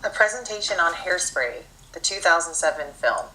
A presentation on Hairspray, the 2007 film.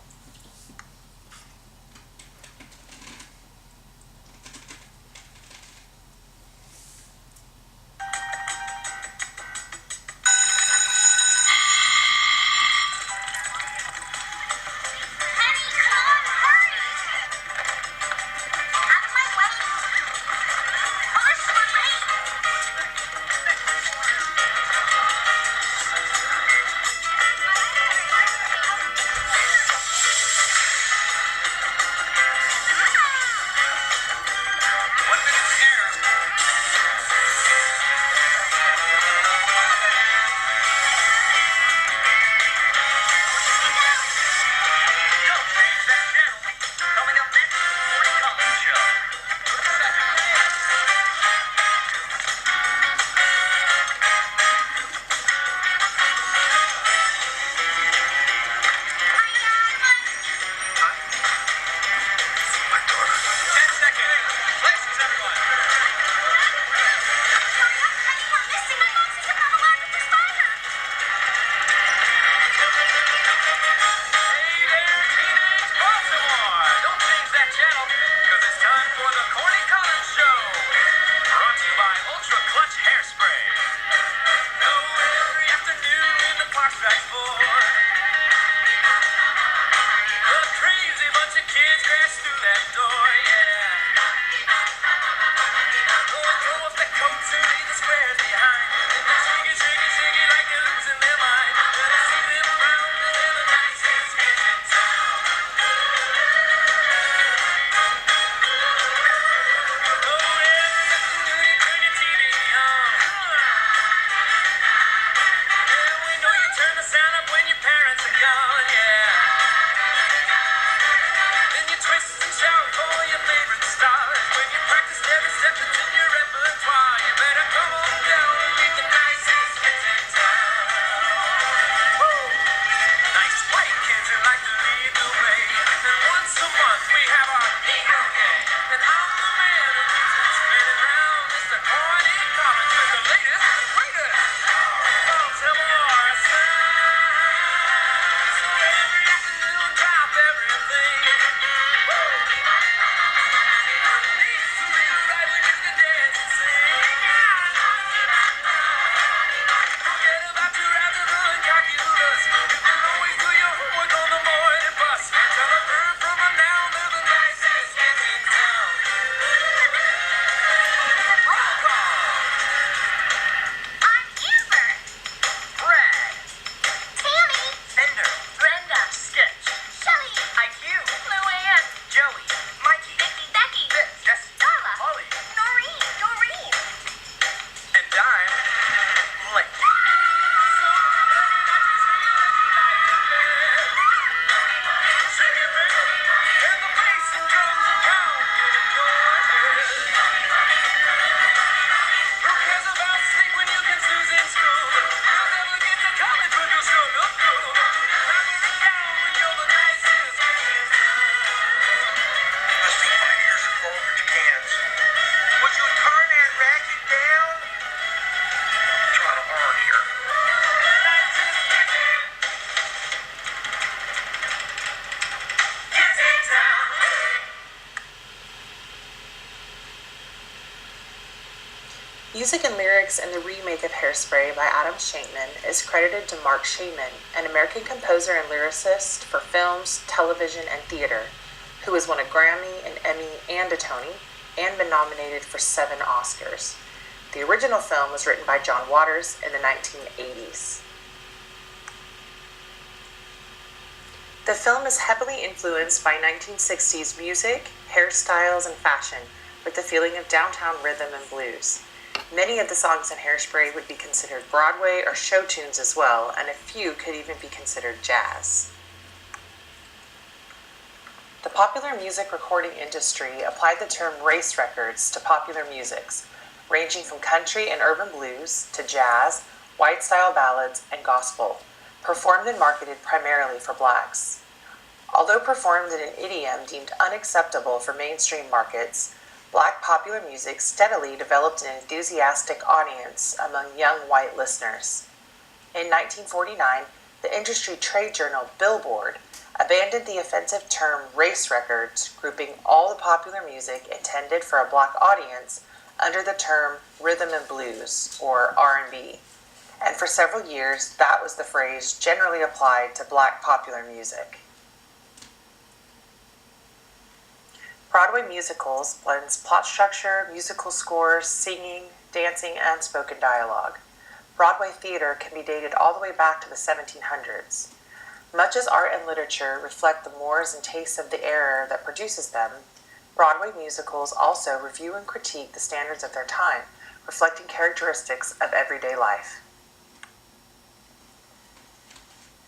Music and lyrics in the remake of Hairspray by Adam Shankman is credited to Mark Shaman, an American composer and lyricist for films, television, and theater, who has won a Grammy, an Emmy, and a Tony, and been nominated for 7 Oscars. The original film was written by John Waters in the 1980s. The film is heavily influenced by 1960s music, hairstyles, and fashion, with the feeling of downtown rhythm and blues. Many of the songs in Hairspray would be considered Broadway or show tunes as well, and a few could even be considered jazz. The popular music recording industry applied the term race records to popular musics, ranging from country and urban blues to jazz, white-style ballads, and gospel, performed and marketed primarily for blacks. Although performed in an idiom deemed unacceptable for mainstream markets, Black popular music steadily developed an enthusiastic audience among young white listeners. In 1949, the industry trade journal Billboard abandoned the offensive term race records, grouping all the popular music intended for a black audience under the term rhythm and blues, or R&B. And for several years, that was the phrase generally applied to black popular music. Broadway musicals blends plot structure, musical scores, singing, dancing, and spoken dialogue. Broadway theater can be dated all the way back to the 1700s. Much as art and literature reflect the mores and tastes of the era that produces them, Broadway musicals also review and critique the standards of their time, reflecting characteristics of everyday life.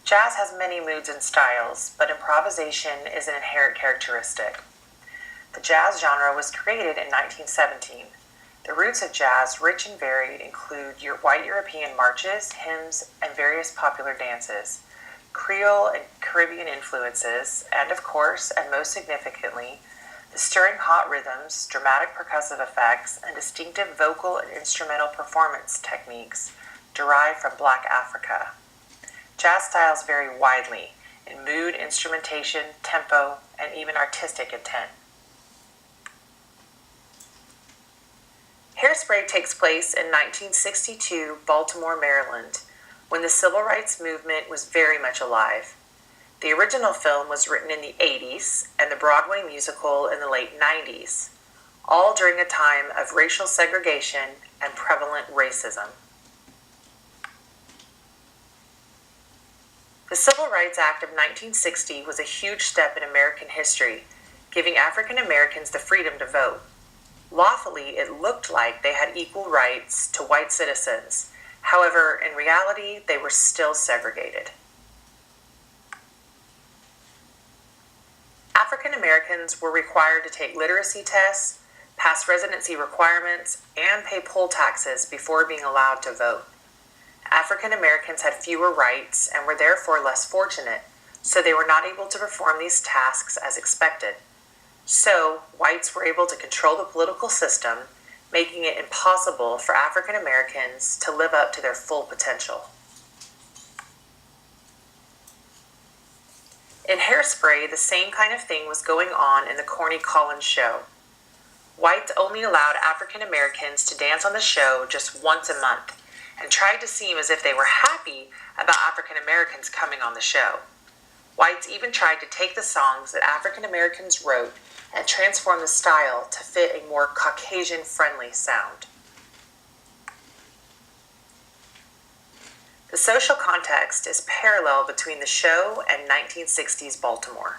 Jazz has many moods and styles, but improvisation is an inherent characteristic. The jazz genre was created in 1917. The roots of jazz, rich and varied, include white European marches, hymns, and various popular dances, Creole and Caribbean influences, and of course, and most significantly, the stirring hot rhythms, dramatic percussive effects, and distinctive vocal and instrumental performance techniques derived from Black Africa. Jazz styles vary widely in mood, instrumentation, tempo, and even artistic intent. HAIRSPRAY takes place in 1962, Baltimore, Maryland, when the civil rights movement was very much alive. The original film was written in the 80s and the Broadway musical in the late 90s, all during a time of racial segregation and prevalent racism. The Civil Rights Act of 1960 was a huge step in American history, giving African Americans the freedom to vote. Lawfully, it looked like they had equal rights to white citizens. However, in reality, they were still segregated. African Americans were required to take literacy tests, pass residency requirements, and pay poll taxes before being allowed to vote. African Americans had fewer rights and were therefore less fortunate, so they were not able to perform these tasks as expected. So, whites were able to control the political system, making it impossible for African Americans to live up to their full potential. In HAIRSPRAY, the same kind of thing was going on in the Corny Collins show. Whites only allowed African Americans to dance on the show just once a month, and tried to seem as if they were happy about African Americans coming on the show. Whites even tried to take the songs that African Americans wrote and transform the style to fit a more Caucasian-friendly sound. The social context is parallel between the show and 1960s Baltimore.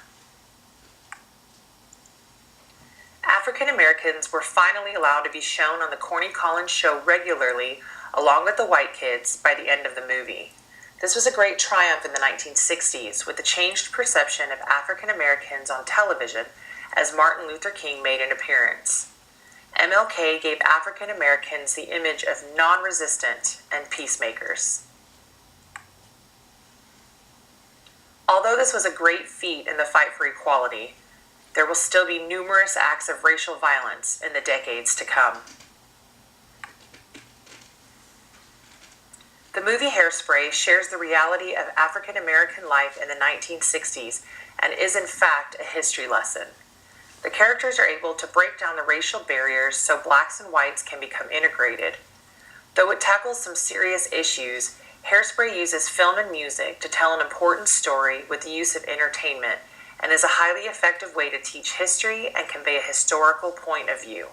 African Americans were finally allowed to be shown on the Corny Collins show regularly, along with the white kids, by the end of the movie. This was a great triumph in the 1960s, with the changed perception of African Americans on television as Martin Luther King made an appearance. MLK gave African Americans the image of non-resistant and peacemakers. Although this was a great feat in the fight for equality, there will still be numerous acts of racial violence in the decades to come. The movie HAIRSPRAY shares the reality of African American life in the 1960s and is in fact a history lesson. The characters are able to break down the racial barriers so blacks and whites can become integrated. Though it tackles some serious issues, HAIRSPRAY uses film and music to tell an important story with the use of entertainment and is a highly effective way to teach history and convey a historical point of view.